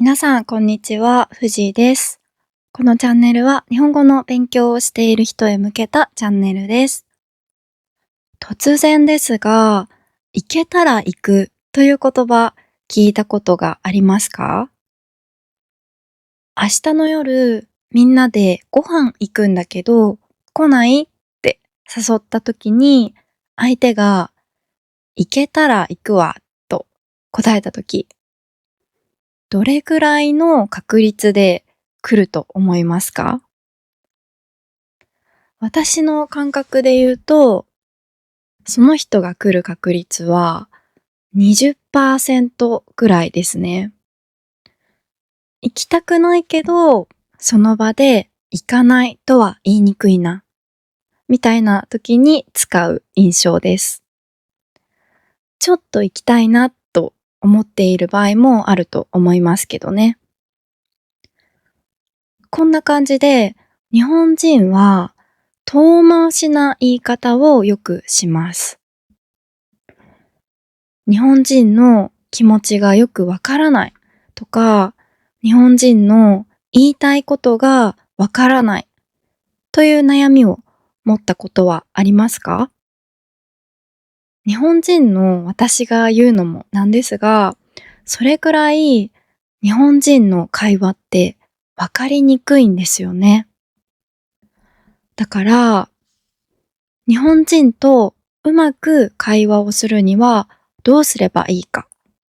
皆さん、こんにちは。藤井です。このチャンネルは日本語の勉強をしている人へ向けたチャンネルです。突然ですが、行けたら行くという言葉聞いたことがありますか？明日の夜、みんなでご飯行くんだけど、来ないって誘った時に、相手が行けたら行くわと答えた時、どれくらいの確率で来ると思いますか？私の感覚で言うと、その人が来る確率は20%ぐらいですね。行きたくないけど、その場で行かないとは言いにくいな、みたいな時に使う印象です。ちょっと行きたいなと思っている場合もあると思いますけどね。こんな感じで、日本人は遠回しな言い方をよくします。日本人の気持ちがよくわからないとか、日本人の言いたいことがわからないという悩みを持ったことはありますか？日本人の私が言うのもなんですが、それくらい日本人の会話ってわかりにくいんですよね。だから、日本人とうまく会話をするにはどうすればいいか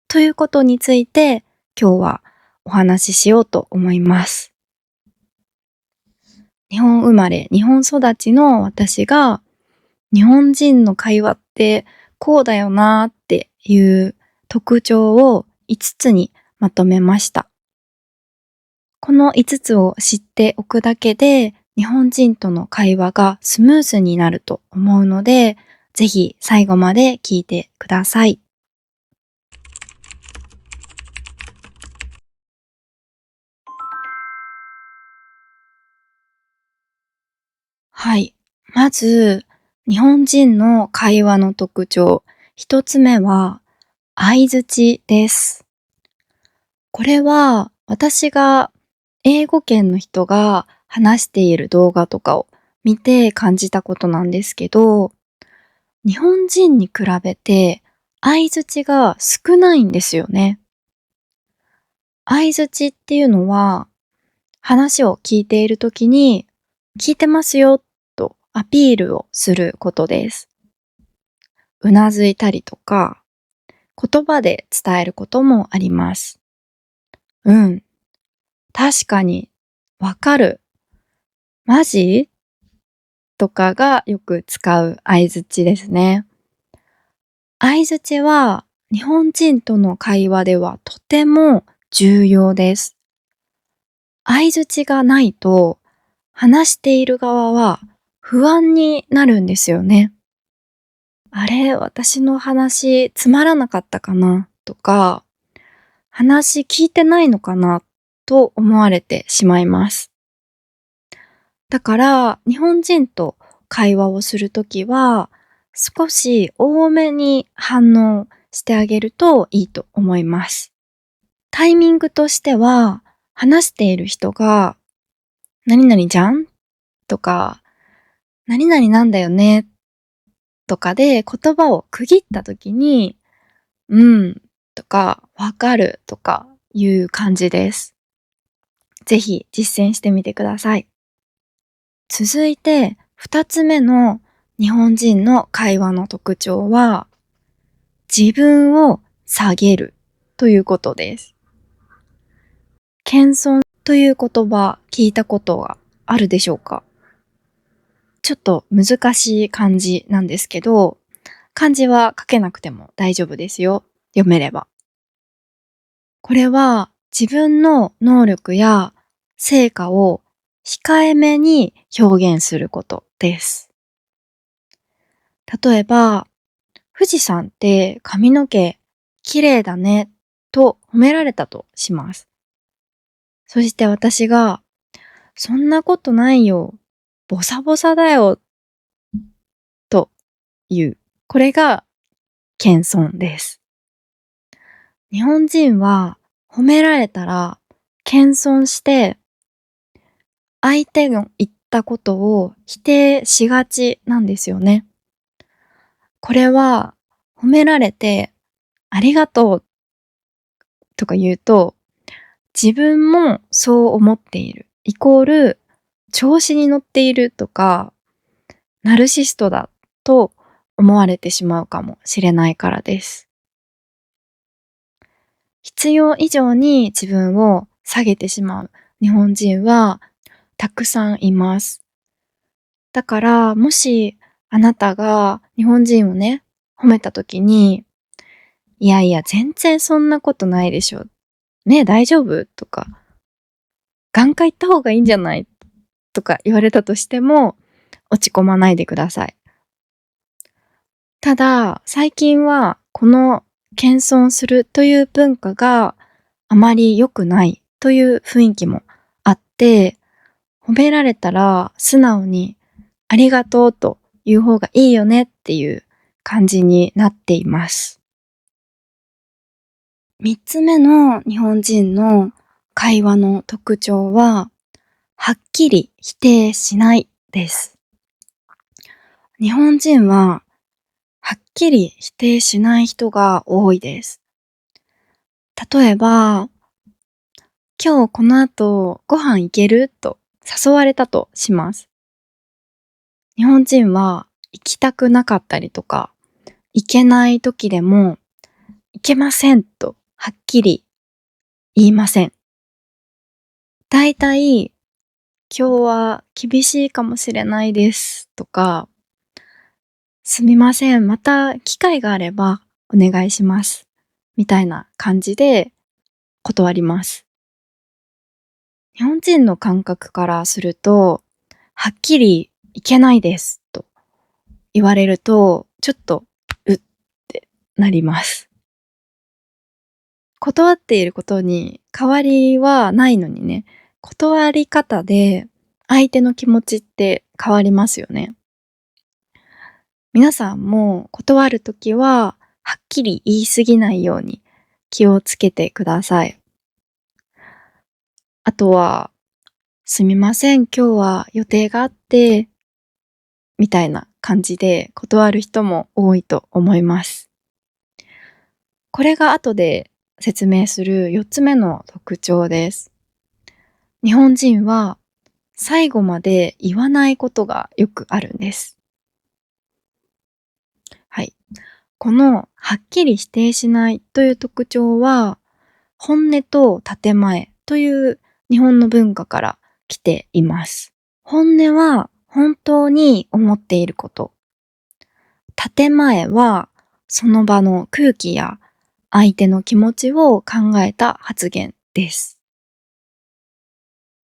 ということについて今日はお話ししようと思います。日本生まれ、日本育ちの私が日本人の会話ってこうだよなーっていう特徴を5つにまとめました。この5つを知っておくだけで日本人との会話がスムーズになると思うので、ぜひ最後まで聞いてください。はい。まず、日本人の会話の特徴、一つ目は、相槌です。これは、私が英語圏の人が話している動画とかを見て感じたことなんですけど、日本人に比べて相槌が少ないんですよね。相槌っていうのは、話を聞いているときに、聞いてますよとアピールをすることです。うなずいたりとか、言葉で伝えることもあります。うん、確かに、わかる、マジとかがよく使う相槌ですね。相槌は日本人との会話ではとても重要です。相槌がないと話している側は不安になるんですよね。あれ、私の話つまらなかったかなとか、話聞いてないのかなと思われてしまいます。だから日本人と会話をするときは少し多めに反応してあげるといいと思います。タイミングとしては話している人が何々じゃんとか何々なんだよねとかで言葉を区切ったときにうんとかわかるとかいう感じです。ぜひ実践してみてください。続いて二つ目の日本人の会話の特徴は自分を下げるということです。謙遜という言葉聞いたことはあるでしょうか？ちょっと難しい漢字なんですけど、漢字は書けなくても大丈夫ですよ。読めれば。これは自分の能力や成果を控えめに表現することです。例えば、富士山って髪の毛綺麗だねと褒められたとします。そして私が、そんなことないよ。ボサボサだよ。という。これが謙遜です。日本人は褒められたら謙遜して相手の言ったことを否定しがちなんですよね。これは褒められてありがとうとか言うと自分もそう思っているイコール調子に乗っているとかナルシストだと思われてしまうかもしれないからです。必要以上に自分を下げてしまう日本人はたくさんいます。だからもしあなたが日本人をね、褒めた時に、いやいや全然そんなことないでしょ。ね、大丈夫とか、眼科行った方がいいんじゃないとか言われたとしても落ち込まないでください。ただ、最近はこの謙遜するという文化があまり良くないという雰囲気もあって、褒められたら素直にありがとうという方がいいよねっていう感じになっています。三つ目の日本人の会話の特徴は、はっきり否定しないです。日本人ははっきり否定しない人が多いです。例えば、今日この後ご飯行けると誘われたとします。日本人は行きたくなかったりとか、行けない時でも、行けませんとはっきり言いません。だいたい今日は厳しいかもしれないですとか、すみません、また機会があればお願いします。みたいな感じで断ります。日本人の感覚からすると、はっきりいけないですと言われると、ちょっと、うってなります。断っていることに変わりはないのにね、断り方で相手の気持ちって変わりますよね。皆さんも断るときは、はっきり言い過ぎないように気をつけてください。あとは、すみません、今日は予定があって、みたいな感じで断る人も多いと思います。これが後で説明する4つ目の特徴です。日本人は最後まで言わないことがよくあるんです。はい。このはっきり否定しないという特徴は、本音と建前という日本の文化から来ています。本音は本当に思っていること。建前はその場の空気や相手の気持ちを考えた発言です。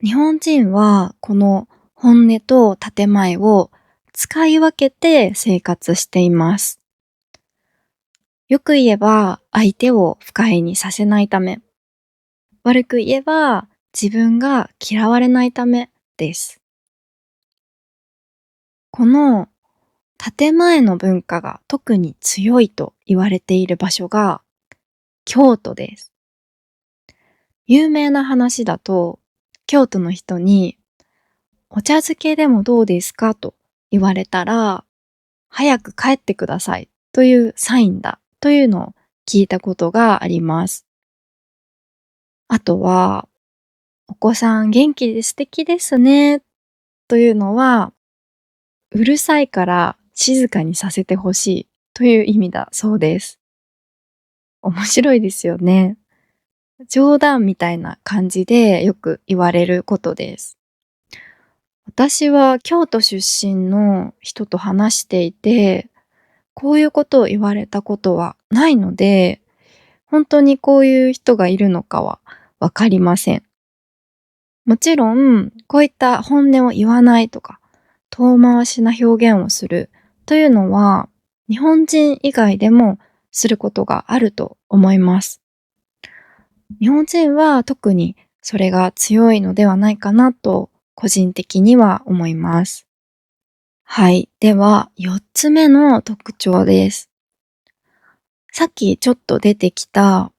日本人はこの本音と建前を使い分けて生活しています。よく言えば相手を不快にさせないため、悪く言えば自分が嫌われないためです。この建前の文化が特に強いと言われている場所が京都です。有名な話だと、京都の人にお茶漬けでもどうですかと言われたら、早く帰ってくださいというサインだというのを聞いたことがあります。あとは、お子さん元気で素敵ですねというのは、うるさいから静かにさせてほしいという意味だそうです。面白いですよね。冗談みたいな感じでよく言われることです。私は京都出身の人と話していて、こういうことを言われたことはないので、本当にこういう人がいるのかはわかりません。もちろん、こういった本音を言わないとか、遠回しな表現をするというのは、日本人以外でもすることがあると思います。日本人は特にそれが強いのではないかなと個人的には思います。はい。では、4つ目の特徴です。さっきちょっと出てきた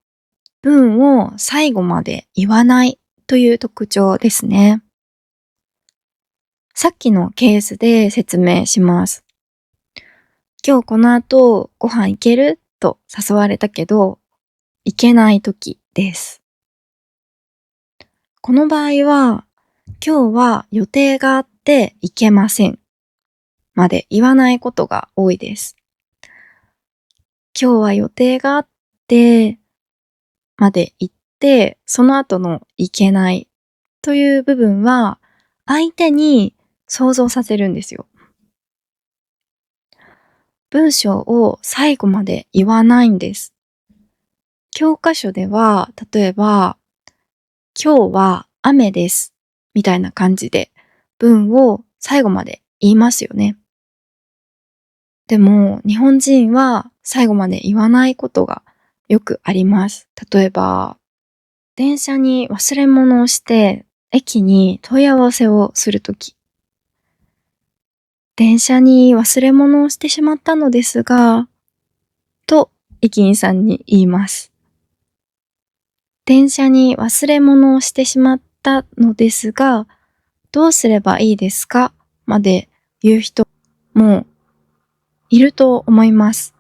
文を最後まで言わないという特徴ですね。さっきのケースで説明します。今日この後ご飯行けると誘われたけど、行けない時です。この場合は、今日は予定があって行けませんまで言わないことが多いです。今日は予定があってまで言って、その後の行けないという部分は相手に想像させるんですよ。文章を最後まで言わないんです。教科書では、例えば、今日は雨ですみたいな感じで文を最後まで言いますよね。でも日本人は最後まで言わないことがよくあります。例えば、電車に忘れ物をして駅に問い合わせをするとき、電車に忘れ物をしてしまったのですが、と駅員さんに言います。電車に忘れ物をしてしまったのですが、どうすればいいですかまで言う人もいると思います。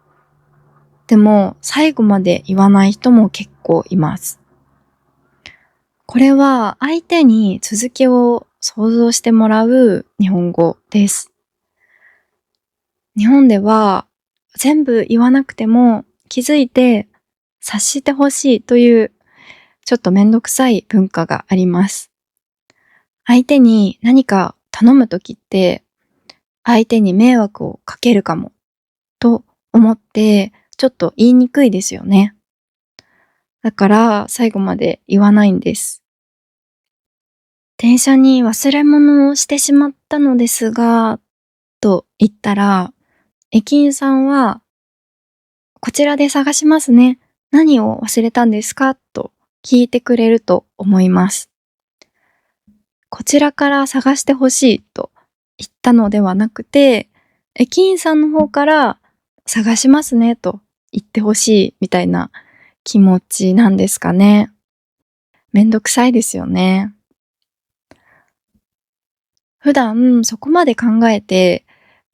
でも最後まで言わない人も結構います。これは相手に続きを想像してもらう日本語です。日本では全部言わなくても気づいて察してほしいというちょっとめんどくさい文化があります。相手に何か頼むときって相手に迷惑をかけるかもと思ってちょっと言いにくいですよね。だから最後まで言わないんです。電車に忘れ物をしてしまったのですが、と言ったら、駅員さんは、こちらで探しますね。何を忘れたんですかと聞いてくれると思います。こちらから探してほしいと言ったのではなくて、駅員さんの方から探しますねと言ってほしいみたいな気持ちなんですかね。めんどくさいですよね。普段そこまで考えて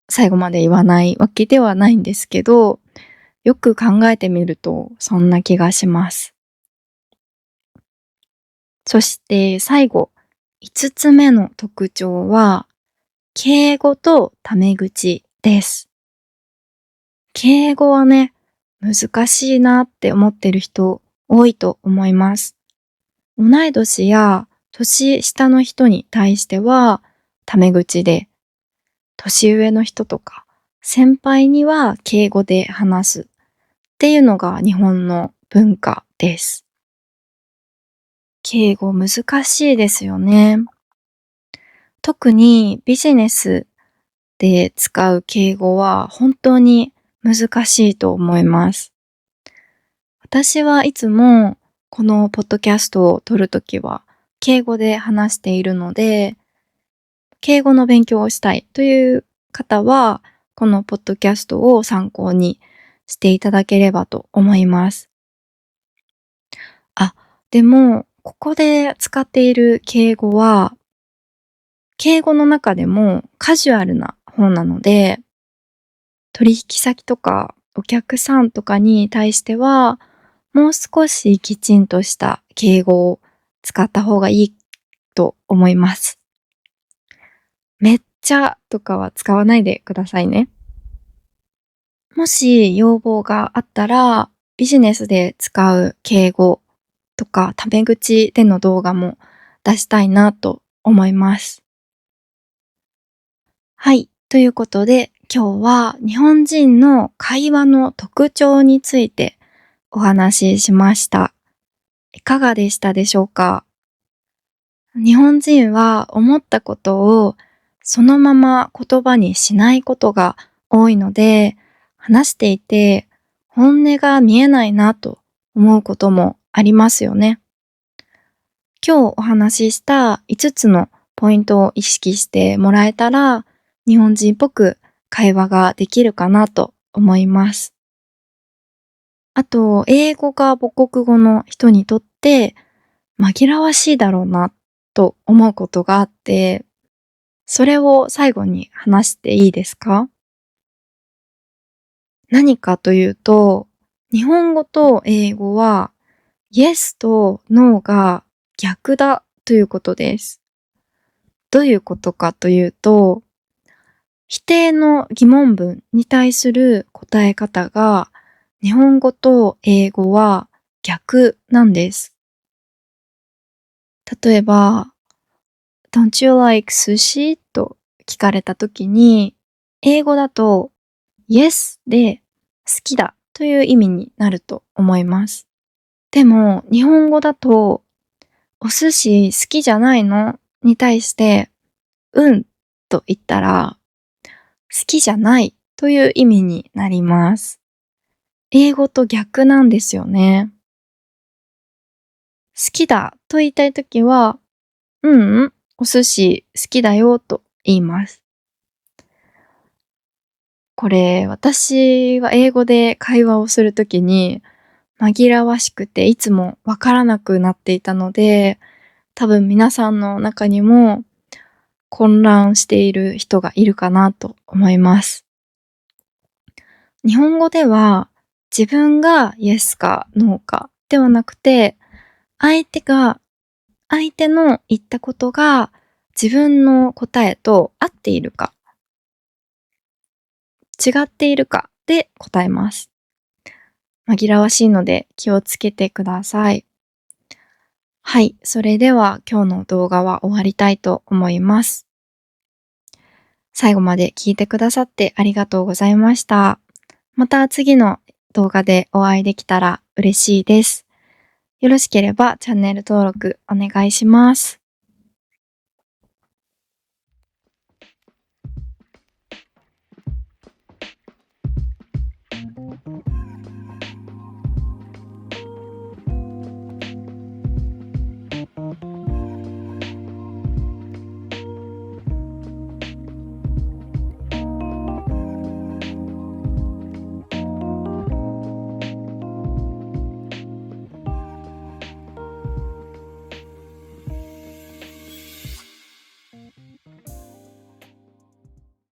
最後まで言わないわけではないんですけど、よく考えてみるとそんな気がします。そして最後、5つ目の特徴は、敬語とタメ口です。敬語はね、難しいなって思ってる人多いと思います。同い年や年下の人に対してはタメ口で、年上の人とか先輩には敬語で話すっていうのが日本の文化です。敬語難しいですよね。特にビジネスで使う敬語は本当に難しいと思います。私はいつもこのポッドキャストを撮るときは敬語で話しているので、敬語の勉強をしたいという方はこのポッドキャストを参考にしていただければと思います。あ、でもここで使っている敬語は敬語の中でもカジュアルな方なので、取引先とかお客さんとかに対しては、もう少しきちんとした敬語を使った方がいいと思います。めっちゃとかは使わないでくださいね。もし要望があったら、ビジネスで使う敬語とかタメ口での動画も出したいなと思います。はい。ということで、今日は日本人の会話の特徴についてお話ししました。いかがでしたでしょうか？日本人は思ったことをそのまま言葉にしないことが多いので、話していて本音が見えないなと思うこともありますよね。今日お話しした5つのポイントを意識してもらえたら、日本人っぽく会話ができるかなと思います。あと、英語が母国語の人にとって紛らわしいだろうなと思うことがあって、それを最後に話していいですか？何かというと、日本語と英語は Yes と No が逆だということです。どういうことかというと、否定の疑問文に対する答え方が日本語と英語は逆なんです。例えば、Don't you like sushi? と聞かれたときに、英語だと Yes で好きだという意味になると思います。でも、日本語だと、お寿司好きじゃないのに対して、うんと言ったら、好きじゃないという意味になります。英語と逆なんですよね。好きだと言いたいときは、お寿司好きだよと言います。これ、私は英語で会話をするときに、紛らわしくていつもわからなくなっていたので、多分皆さんの中にも混乱している人がいるかなと思います。日本語では自分が Yes か No かではなくて、相手が、相手の言ったことが自分の答えと合っているか、違っているかで答えます。紛らわしいので気をつけてください。はい、それでは今日の動画は終わりたいと思います。最後まで聞いてくださってありがとうございました。また次の動画でお会いできたら嬉しいです。よろしければチャンネル登録お願いします。